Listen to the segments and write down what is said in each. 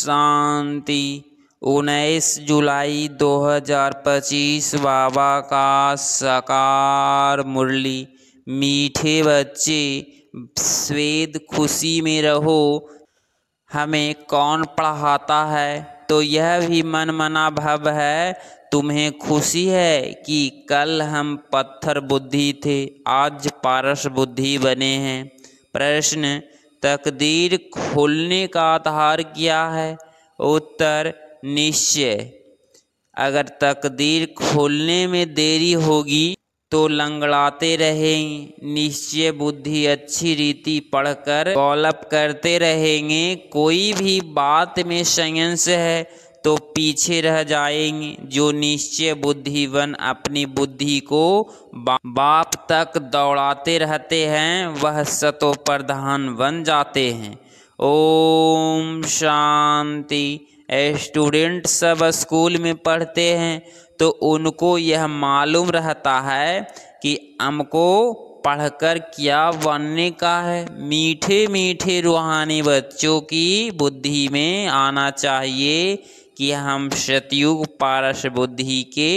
शांति। 19 जुलाई 2025 बाबा का साकार मुरली। मीठे बच्चे स्वेद खुशी में रहो। हमें कौन पढ़ाता है? तो यह भी मन मना भव है। तुम्हें खुशी है कि कल हम पत्थर बुद्धि थे, आज पारस बुद्धि बने हैं। प्रश्न: तकदीर खोलने का आधार क्या है? उत्तर: निश्चय। अगर तकदीर खोलने में देरी होगी तो लंगड़ाते रहेंगे। निश्चय बुद्धि अच्छी रीति पढ़कर गौलप करते रहेंगे। कोई भी बात में संयंत्र है तो पीछे रह जाएंगे। जो निश्चय बुद्धिवन अपनी बुद्धि को बाप तक दौड़ाते रहते हैं वह सतो प्रधान बन जाते हैं। ओम शांति। स्टूडेंट सब स्कूल में पढ़ते हैं तो उनको यह मालूम रहता है कि हमको पढ़कर क्या बनने का है। मीठे मीठे रूहानी बच्चों की बुद्धि में आना चाहिए कि हम सतयुग पारस बुद्धि के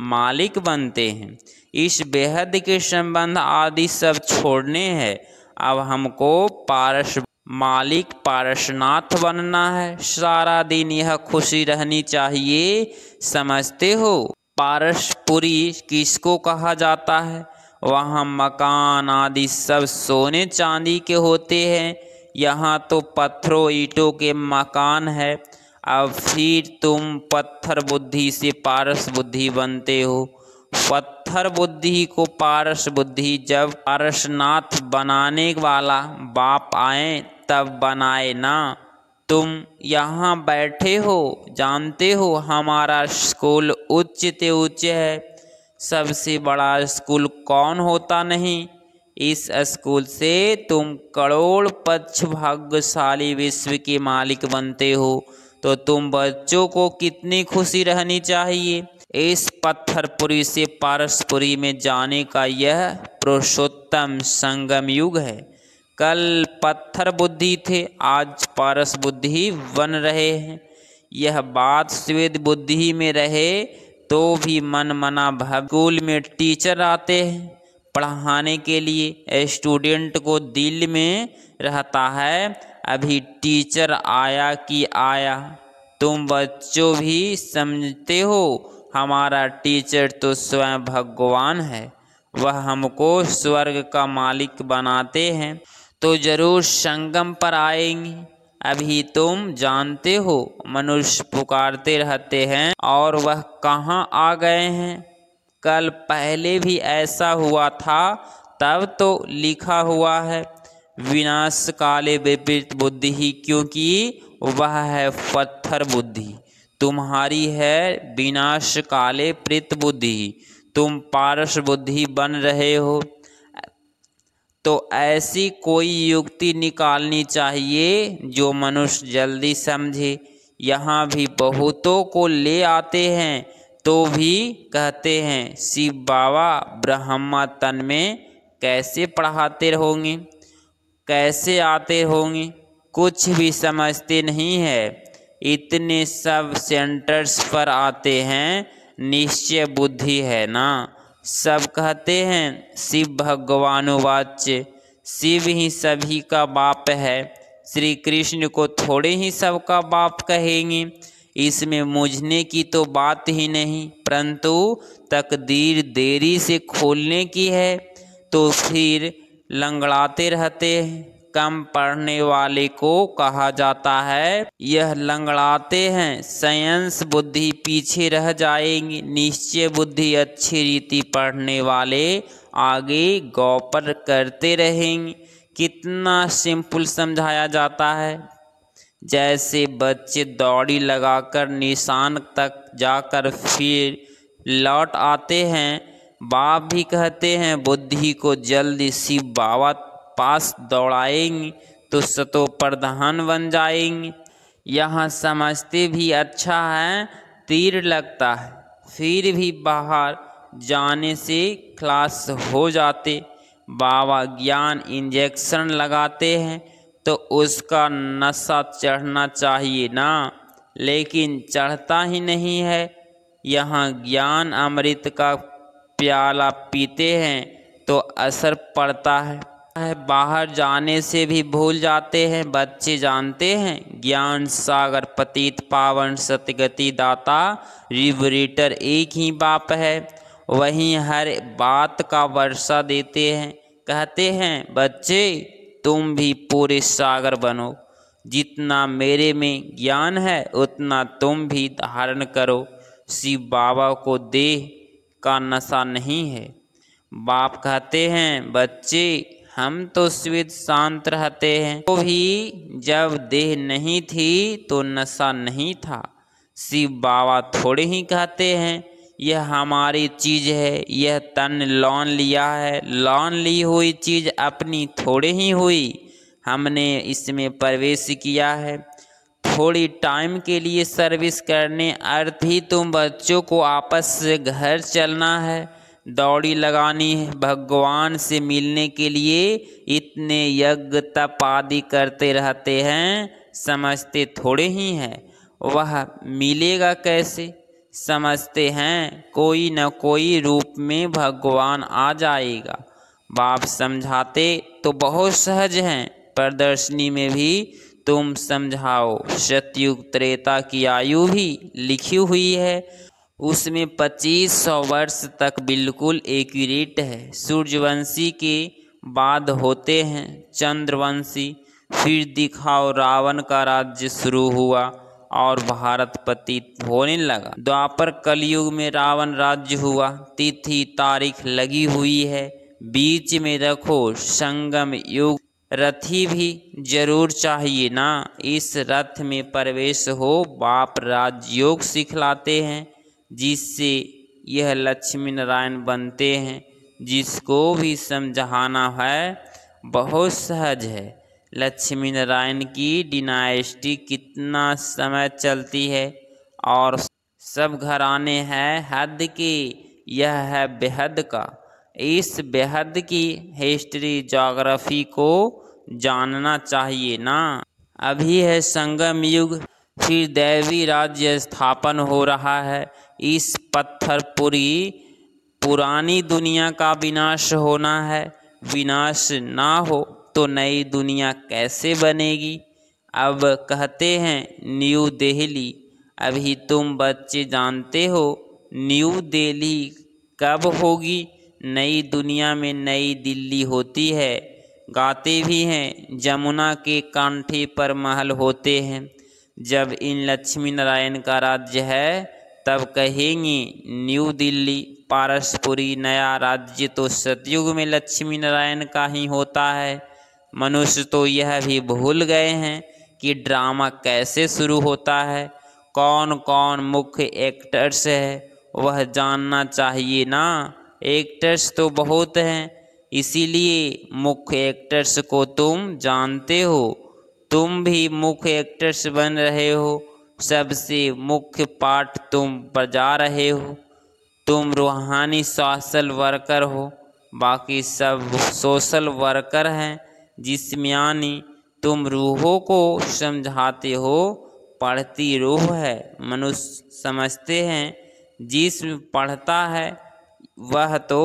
मालिक बनते हैं। इस बेहद के संबंध आदि सब छोड़ने हैं। अब हमको पारस मालिक पारसनाथ बनना है। सारा दिन यह खुशी रहनी चाहिए। समझते हो? पारसपुरी किसको कहा जाता है? वहाँ मकान आदि सब सोने चांदी के होते हैं। यहाँ तो पत्थरों ईंटों के मकान है। अब फिर तुम पत्थर बुद्धि से पारस बुद्धि बनते हो। पत्थर बुद्धि को पारस बुद्धि जब पारसनाथ बनाने वाला बाप आए तब बनाए ना। तुम यहाँ बैठे हो, जानते हो हमारा स्कूल उच्च ते उच्च है। सबसे बड़ा स्कूल कौन होता नहीं? इस स्कूल से तुम करोड़ पक्ष भाग्यशाली विश्व के मालिक बनते हो। तो तुम बच्चों को कितनी खुशी रहनी चाहिए। इस पत्थरपुरी से पारसपुरी में जाने का यह पुरुषोत्तम संगम युग है। कल पत्थर बुद्धि थे, आज पारस बुद्धि बन रहे हैं। यह बात स्वेद बुद्धि में रहे तो भी मन मना भूगोल में टीचर आते हैं पढ़ाने के लिए। स्टूडेंट को दिल में रहता है अभी टीचर आया कि आया। तुम बच्चों भी समझते हो हमारा टीचर तो स्वयं भगवान है। वह हमको स्वर्ग का मालिक बनाते हैं तो जरूर संगम पर आएंगे। अभी तुम जानते हो मनुष्य पुकारते रहते हैं और वह कहाँ आ गए हैं। कल पहले भी ऐसा हुआ था, तब तो लिखा हुआ है विनाश काले विपरीत बुद्धि, क्योंकि वह है पत्थर बुद्धि। तुम्हारी है विनाश काले प्रीत बुद्धि। तुम पारस बुद्धि बन रहे हो तो ऐसी कोई युक्ति निकालनी चाहिए जो मनुष्य जल्दी समझे। यहाँ भी बहुतों को ले आते हैं तो भी कहते हैं शिव बाबा ब्रह्मा तन में कैसे पढ़ाते होंगे, कैसे आते होंगे। कुछ भी समझते नहीं है। इतने सब सेंटर्स पर आते हैं, निश्चय बुद्धि है ना। सब कहते हैं शिव भगवानुवाच्य, शिव ही सभी का बाप है। श्री कृष्ण को थोड़े ही सबका बाप कहेंगे। इसमें मूझने की तो बात ही नहीं, परंतु तकदीर देरी से खोलने की है तो फिर लंगड़ाते रहते हैं। कम पढ़ने वाले को कहा जाता है यह लंगड़ाते हैं। साइंस बुद्धि पीछे रह जाएंगी। निश्चय बुद्धि अच्छी रीति पढ़ने वाले आगे गौपर करते रहेंगे। कितना सिंपल समझाया जाता है। जैसे बच्चे दौड़ी लगाकर निशान तक जाकर फिर लौट आते हैं, बाप भी कहते हैं बुद्धि को जल्दी शिव बाबा पास दौड़ाएंगे तो सतो प्रधान बन जाएंगे। यहाँ समझते भी अच्छा है, तीर लगता है, फिर भी बाहर जाने से क्लास हो जाते। बाबा ज्ञान इंजेक्शन लगाते हैं तो उसका नशा चढ़ना चाहिए ना। लेकिन चढ़ता ही नहीं है। यहाँ ज्ञान अमृत का प्याला पीते हैं तो असर पड़ता है, बाहर जाने से भी भूल जाते हैं। बच्चे जानते हैं ज्ञान सागर पतित पावन सतगति दाता रिवरेटर एक ही बाप है। वहीं हर बात का वर्षा देते हैं, कहते हैं बच्चे तुम भी पूरे सागर बनो। जितना मेरे में ज्ञान है उतना तुम भी धारण करो। शिव बाबा को देह का नशा नहीं है। बाप कहते हैं बच्चे हम तो स्वीत शांत रहते हैं, तो भी जब देह नहीं थी तो नशा नहीं था। शिव बाबा थोड़े ही कहते हैं यह हमारी चीज है, यह तन लोन लिया है। लोन ली हुई चीज अपनी थोड़े ही हुई, हमने इसमें प्रवेश किया है। थोड़ी टाइम के लिए सर्विस करने अर्थ ही तुम बच्चों को आपस से घर चलना है, दौड़ी लगानी है। भगवान से मिलने के लिए इतने यज्ञ तप आदि करते रहते हैं, समझते थोड़े ही हैं वह मिलेगा कैसे। समझते हैं कोई न कोई रूप में भगवान आ जाएगा। बाप समझाते तो बहुत सहज हैं, प्रदर्शनी में भी तुम समझाओ। सतयुग त्रेता की आयु भी लिखी हुई है, उसमें 2500 वर्ष तक बिल्कुल एक्यूरेट है। सूर्यवंशी के बाद होते हैं चंद्रवंशी। फिर दिखाओ रावण का राज्य शुरू हुआ और भारत पतित होने लगा। द्वापर कलयुग में रावण राज्य हुआ, तिथि तारीख लगी हुई है। बीच में रखो संगम युग, रथी भी जरूर चाहिए ना। इस रथ में प्रवेश हो, बाप राजयोग सिखलाते हैं, जिससे यह लक्ष्मी नारायण बनते हैं। जिसको भी समझाना है बहुत सहज है। लक्ष्मी नारायण की डिनाइस्टी कितना समय चलती है और सब घराने हैं हद के, यह है बेहद का। इस बेहद की हिस्ट्री ज्योग्राफी को जानना चाहिए ना। अभी है संगम युग, फिर दैवी राज्य स्थापन हो रहा है। इस पत्थरपुरी पुरानी दुनिया का विनाश होना है। विनाश ना हो तो नई दुनिया कैसे बनेगी। अब कहते हैं न्यू दिल्ली, अभी तुम बच्चे जानते हो न्यू दिल्ली कब होगी। नई दुनिया में नई दिल्ली होती है। गाते भी हैं जमुना के कांठे पर महल होते हैं। जब इन लक्ष्मी नारायण का राज्य है तब कहेंगे न्यू दिल्ली। पारसपुरी नया राज्य तो सतयुग में लक्ष्मी नारायण का ही होता है। मनुष्य तो यह भी भूल गए हैं कि ड्रामा कैसे शुरू होता है, कौन कौन मुख्य एक्टर्स है वह जानना चाहिए ना। एक्टर्स तो बहुत हैं, इसीलिए मुख्य एक्टर्स को तुम जानते हो। तुम भी मुख्य एक्टर्स बन रहे हो, सबसे मुख्य पार्ट तुम बजा रहे हो। तुम रूहानी सोशल वर्कर हो, बाकी सब सोशल वर्कर हैं। जिसमें यानी तुम रूहों को समझाते हो, पढ़ती रूह है। मनुष्य समझते हैं जिस्म पढ़ता है, वह तो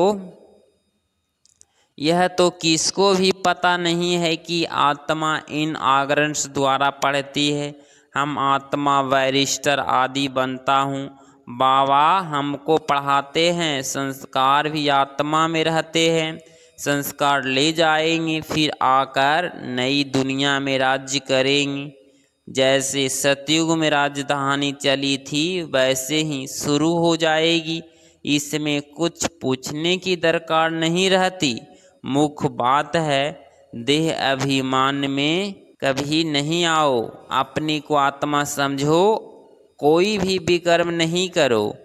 यह तो किसको भी पता नहीं है कि आत्मा इन ऑर्गन्स द्वारा पढ़ती है। हम आत्मा बैरिस्टर आदि बनता हूँ। बाबा हमको पढ़ाते हैं, संस्कार भी आत्मा में रहते हैं। संस्कार ले जाएंगे, फिर आकर नई दुनिया में राज्य करेंगे। जैसे सतयुग में राजधानी चली थी वैसे ही शुरू हो जाएगी। इसमें कुछ पूछने की दरकार नहीं रहती। मुख्य बात है देह अभिमान में कभी नहीं आओ। अपने को आत्मा समझो, कोई भी विकर्म नहीं करो।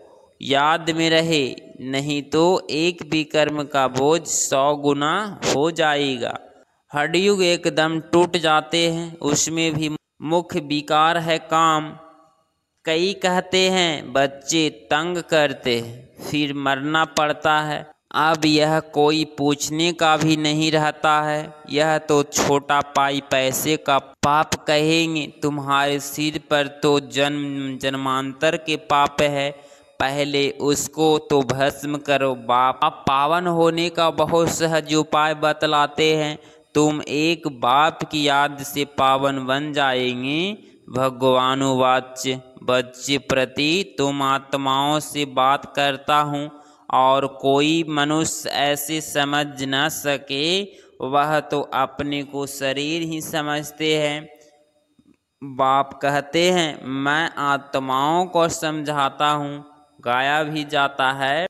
याद में रहे, नहीं तो एक विकर्म का बोझ 100 गुना हो जाएगा। हड्युग एकदम टूट जाते हैं, उसमें भी मुख्य विकार है काम। कई कहते हैं बच्चे तंग करते हैं, फिर मरना पड़ता है। अब यह कोई पूछने का भी नहीं रहता है। यह तो छोटा पाई पैसे का पाप कहेंगे। तुम्हारे सिर पर तो जन्म जन्मांतर के पाप है, पहले उसको तो भस्म करो। बाप पावन होने का बहुत सहज उपाय बतलाते हैं। तुम एक बाप की याद से पावन बन जाएंगे। भगवानुवाच बच्चे प्रति तुम आत्माओं से बात करता हूँ और कोई मनुष्य ऐसे समझ न सके, वह तो अपने को शरीर ही समझते हैं। बाप कहते हैं मैं आत्माओं को समझाता हूँ। गाया भी जाता है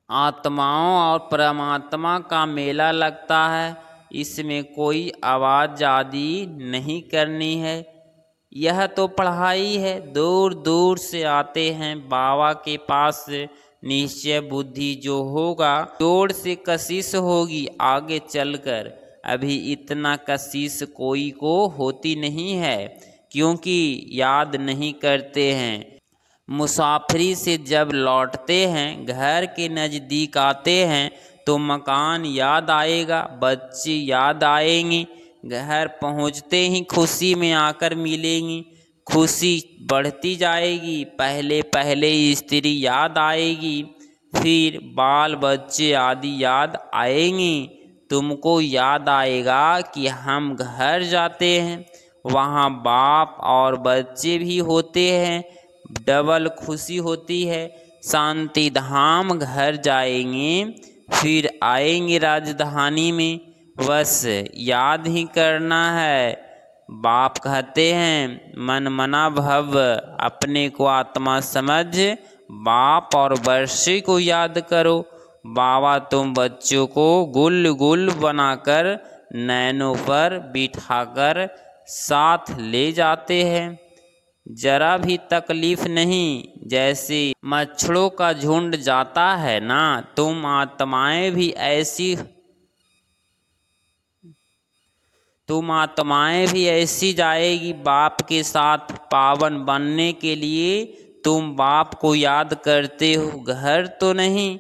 आत्माओं और परमात्मा का मेला लगता है, इसमें कोई आवाज़ आदि नहीं करनी है। यह तो पढ़ाई है। दूर दूर से आते हैं बाबा के पास। निश्चय बुद्धि जो होगा जोड़ से कशिश होगी आगे चलकर। अभी इतना कशिश कोई को होती नहीं है, क्योंकि याद नहीं करते हैं। मुसाफिरी से जब लौटते हैं, घर के नज़दीक आते हैं तो मकान याद आएगा, बच्चे याद आएंगे। घर पहुंचते ही खुशी में आकर मिलेंगी, खुशी बढ़ती जाएगी। पहले पहले स्त्री याद आएगी, फिर बाल बच्चे आदि याद आएंगी। तुमको याद आएगा कि हम घर जाते हैं, वहाँ बाप और बच्चे भी होते हैं, डबल खुशी होती है। शांति धाम घर जाएंगे, फिर आएंगे राजधानी में, बस याद ही करना है। बाप कहते हैं मन मना भव, अपने को आत्मा समझ बाप और वर्षी को याद करो। बाबा तुम बच्चों को गुल गुल बनाकर नैनों पर बिठाकर साथ ले जाते हैं, जरा भी तकलीफ नहीं। जैसे मच्छरों का झुंड जाता है ना, तुम आत्माएं भी ऐसी जाएगी बाप के साथ पावन बनने के लिए। तुम बाप को याद करते हो, घर तो नहीं।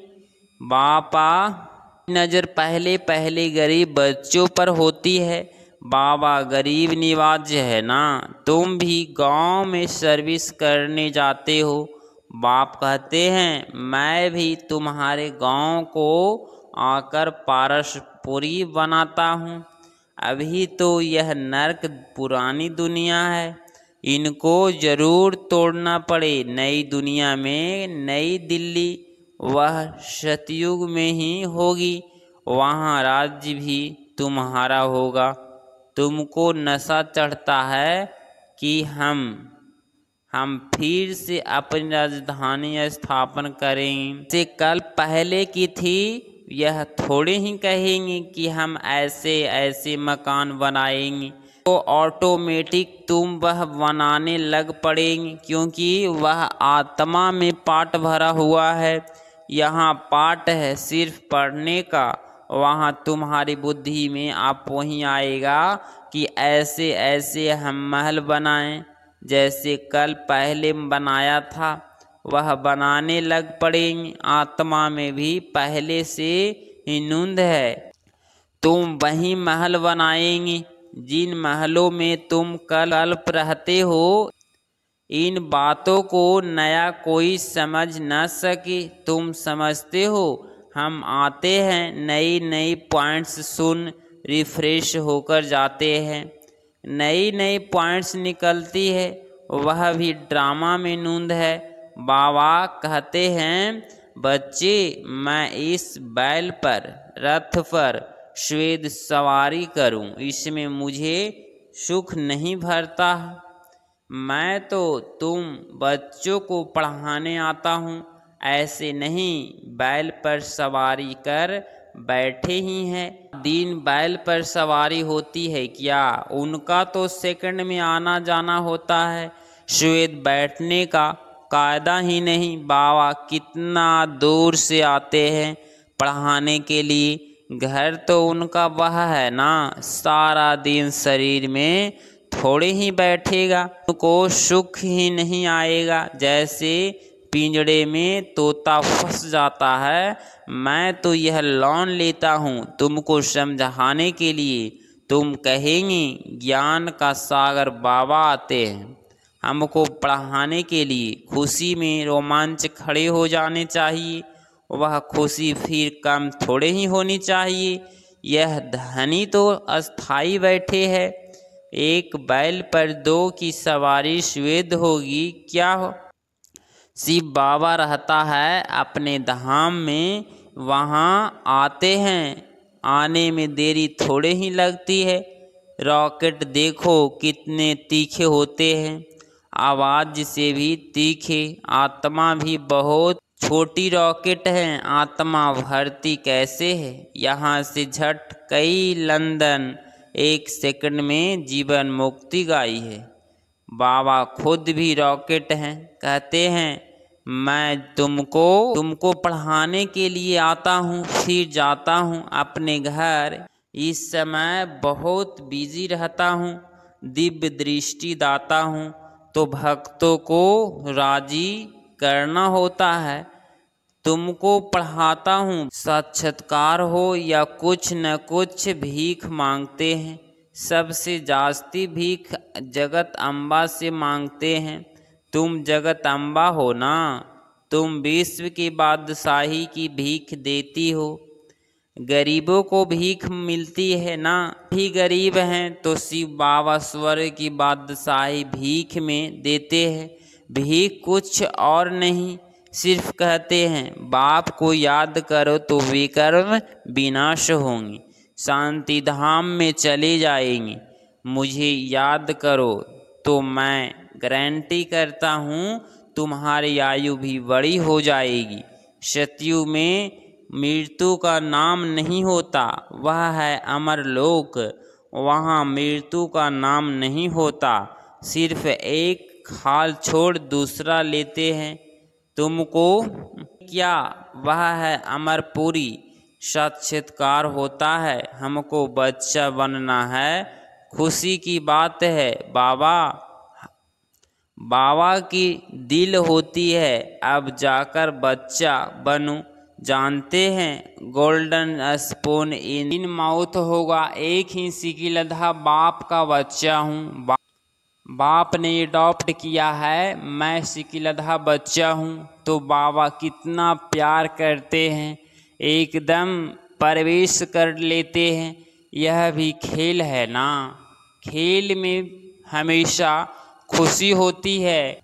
बापा नज़र पहले पहले गरीब बच्चों पर होती है। बाबा गरीब निवाज है ना, तुम भी गांव में सर्विस करने जाते हो। बाप कहते हैं मैं भी तुम्हारे गांव को आकर पारसपुरी बनाता हूँ। अभी तो यह नर्क पुरानी दुनिया है, इनको जरूर तोड़ना पड़े। नई दुनिया में नई दिल्ली, वह सतयुग में ही होगी, वहाँ राज्य भी तुम्हारा होगा। तुमको नशा चढ़ता है कि हम फिर से अपनी राजधानी स्थापन करेंगे। से कल पहले की थी, यह थोड़े ही कहेंगे कि हम ऐसे ऐसे मकान बनाएंगे, तो ऑटोमेटिक तुम वह बनाने लग पड़ेंगे, क्योंकि वह आत्मा में पाठ भरा हुआ है। यहाँ पाठ है सिर्फ पढ़ने का, वहाँ तुम्हारी बुद्धि में आप वहीं आएगा कि ऐसे ऐसे हम महल बनाएं, जैसे कल पहले बनाया था वह बनाने लग पड़ेंगे। आत्मा में भी पहले से ही नुंद है, तुम वही महल बनाएंगे जिन महलों में तुम कल्प रहते हो। इन बातों को नया कोई समझ न सके, तुम समझते हो। हम आते हैं, नई नई पॉइंट्स सुन रिफ्रेश होकर जाते हैं, नई नई पॉइंट्स निकलती है, वह भी ड्रामा में नूंद है। बाबा कहते हैं बच्चे मैं इस बैल पर रथ पर श्वेत सवारी करूं, इसमें मुझे सुख नहीं भरता। मैं तो तुम बच्चों को पढ़ाने आता हूँ, ऐसे नहीं बैल पर सवारी कर बैठे ही हैं। दिन बैल पर सवारी होती है क्या? उनका तो सेकंड में आना जाना होता है, श्वेत बैठने का कायदा ही नहीं। बाबा कितना दूर से आते हैं पढ़ाने के लिए, घर तो उनका वह है ना, सारा दिन शरीर में थोड़े ही बैठेगा, उनको सुख ही नहीं आएगा। जैसे पिंजड़े में तोता फंस जाता है। मैं तो यह लोन लेता हूँ तुमको समझाने के लिए। तुम कहेंगे ज्ञान का सागर बाबा आते हैं हमको पढ़ाने के लिए। खुशी में रोमांच खड़े हो जाने चाहिए। वह खुशी फिर कम थोड़े ही होनी चाहिए। यह धनी तो अस्थाई बैठे है। एक बैल पर दो की सवारी स्वेद होगी क्या हो। शिव बाबा रहता है अपने धाम में, वहाँ आते हैं, आने में देरी थोड़े ही लगती है। रॉकेट देखो कितने तीखे होते हैं, आवाज़ से भी तीखे। आत्मा भी बहुत छोटी रॉकेट है, आत्मा भरती कैसे है। यहाँ से झट कई लंदन, 1 सेकंड में जीवन मुक्ति गाई है। बाबा खुद भी रॉकेट हैं। कहते हैं मैं तुमको पढ़ाने के लिए आता हूँ, फिर जाता हूँ अपने घर। इस समय बहुत बिजी रहता हूँ, दिव्य दृष्टि दाता हूँ, तो भक्तों को राजी करना होता है। तुमको पढ़ाता हूँ, साक्षात्कार हो या कुछ न कुछ भीख मांगते हैं। सबसे जास्ती भीख जगत अम्बा से मांगते हैं। तुम जगत अम्बा हो ना, तुम विश्व की बादशाही की भीख देती हो। गरीबों को भीख मिलती है ना, भी गरीब हैं तो शिव बाबा स्वर्ग की बादशाही भीख में देते हैं। भीख कुछ और नहीं, सिर्फ कहते हैं बाप को याद करो तो विकर्म विनाश होंगे, शांति धाम में चले जाएंगे। मुझे याद करो तो मैं गारंटी करता हूँ तुम्हारी आयु भी बड़ी हो जाएगी। सतयुग में मृत्यु का नाम नहीं होता, वह है अमर लोक। वहाँ मृत्यु का नाम नहीं होता, सिर्फ एक हाल छोड़ दूसरा लेते हैं। तुमको क्या, वह है अमरपुरी। साक्षात्कार होता है, हमको बच्चा बनना है, खुशी की बात है। बाबा की दिल होती है, अब जाकर बच्चा बनूं। जानते हैं गोल्डन स्पून इन माउथ होगा, एक ही सिकिलधा बाप का बच्चा हूँ। बाप ने अडॉप्ट किया है, मैं सिकिलधा बच्चा हूँ। तो बाबा कितना प्यार करते हैं, एकदम प्रवेश कर लेते हैं। यह भी खेल है ना, खेल में हमेशा खुशी होती है।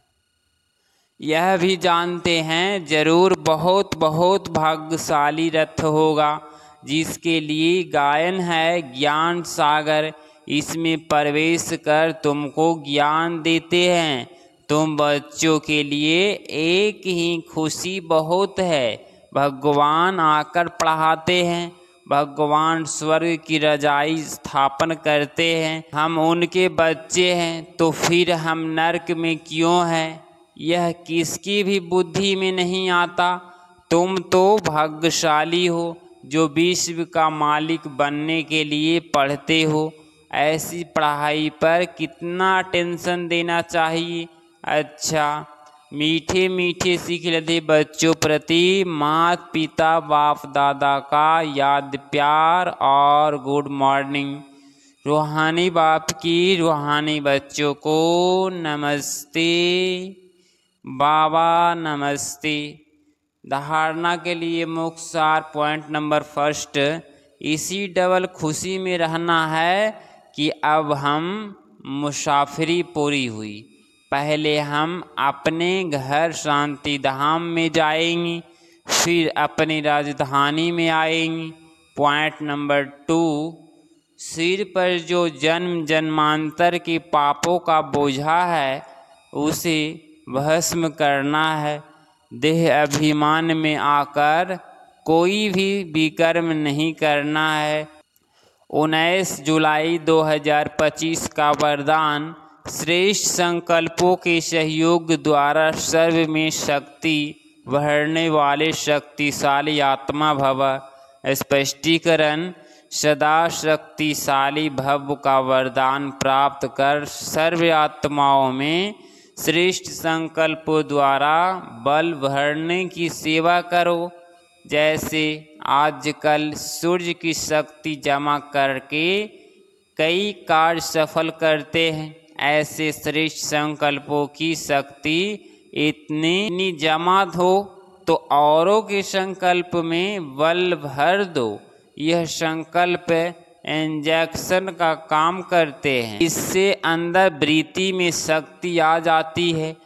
यह भी जानते हैं जरूर बहुत बहुत भाग्यशाली रथ होगा, जिसके लिए गायन है ज्ञान सागर। इसमें प्रवेश कर तुमको ज्ञान देते हैं। तुम बच्चों के लिए एक ही खुशी बहुत है, भगवान आकर पढ़ाते हैं। भगवान स्वर्ग की रजाई स्थापन करते हैं। हम उनके बच्चे हैं, तो फिर हम नरक में क्यों हैं, यह किसकी भी बुद्धि में नहीं आता। तुम तो भाग्यशाली हो जो विश्व का मालिक बनने के लिए पढ़ते हो। ऐसी पढ़ाई पर कितना टेंशन देना चाहिए। अच्छा, मीठे मीठे सिखलधे बच्चों प्रति माता पिता बाप दादा का याद प्यार और गुड मॉर्निंग। रूहानी बाप की रूहानी बच्चों को नमस्ते। बाबा नमस्ते। धारणा के लिए मुख्य सार पॉइंट नंबर 1, इसी डबल खुशी में रहना है कि अब हम मुसाफिरी पूरी हुई। पहले हम अपने घर शांति धाम में जाएंगे, फिर अपनी राजधानी में आएंगे। पॉइंट नंबर 2, सिर पर जो जन्म जन्मांतर के पापों का बोझा है उसे भस्म करना है। देह अभिमान में आकर कोई भी विकर्म नहीं करना है। 19 जुलाई 2025 का वरदान, श्रेष्ठ संकल्पों के सहयोग द्वारा सर्व में शक्ति भरने वाले शक्तिशाली आत्मा भव। स्पष्टीकरण, सदा शक्तिशाली भव का वरदान प्राप्त कर सर्व आत्माओं में श्रेष्ठ संकल्पों द्वारा बल भरने की सेवा करो। जैसे आजकल सूर्य की शक्ति जमा करके कई कार्य सफल करते हैं, ऐसे श्रेष्ठ संकल्पों की शक्ति इतनी जमा हो तो औरों के संकल्प में बल भर दो। यह संकल्प इंजेक्शन का काम करते हैं, इससे अंदर वृत्ति में शक्ति आ जाती है।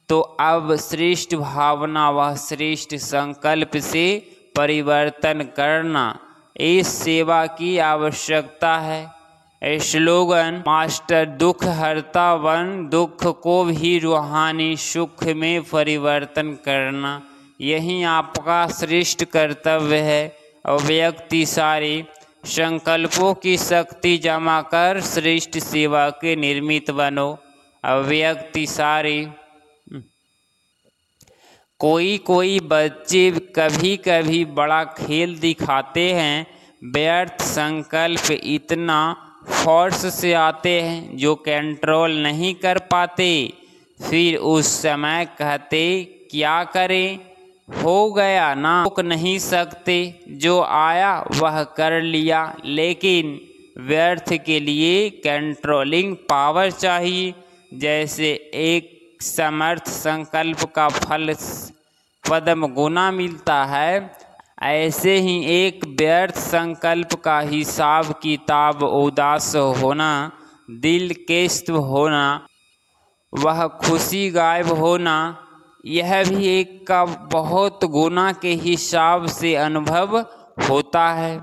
तो अब श्रेष्ठ भावना व श्रेष्ठ संकल्प से परिवर्तन करना, इस सेवा की आवश्यकता है। स्लोगन मास्टर दुख हरता वन, दुख को भी रूहानी सुख में परिवर्तन करना, यही आपका श्रेष्ठ कर्तव्य है। और व्यक्ति सारे संकल्पों की शक्ति जमा कर श्रेष्ठ सेवा के निर्मित बनो। और व्यक्ति सारे कोई बच्चे कभी कभी बड़ा खेल दिखाते हैं, व्यर्थ संकल्प इतना फोर्स से आते हैं जो कंट्रोल नहीं कर पाते। फिर उस समय कहते क्या करें, हो गया ना, रोक नहीं सकते, जो आया वह कर लिया। लेकिन व्यर्थ के लिए कंट्रोलिंग पावर चाहिए। जैसे एक समर्थ संकल्प का फल पद्म गुना मिलता है, ऐसे ही एक व्यर्थ संकल्प का हिसाब किताब उदास होना, दिल केस्त होना, वह खुशी गायब होना, यह भी एक का बहुत गुना के हिसाब से अनुभव होता है।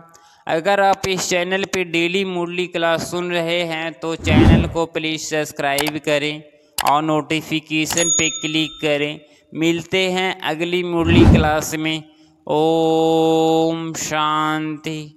अगर आप इस चैनल पे डेली मुरली क्लास सुन रहे हैं तो चैनल को प्लीज़ सब्सक्राइब करें और नोटिफिकेशन पे क्लिक करें। मिलते हैं अगली मुरली क्लास में। ओम शांति।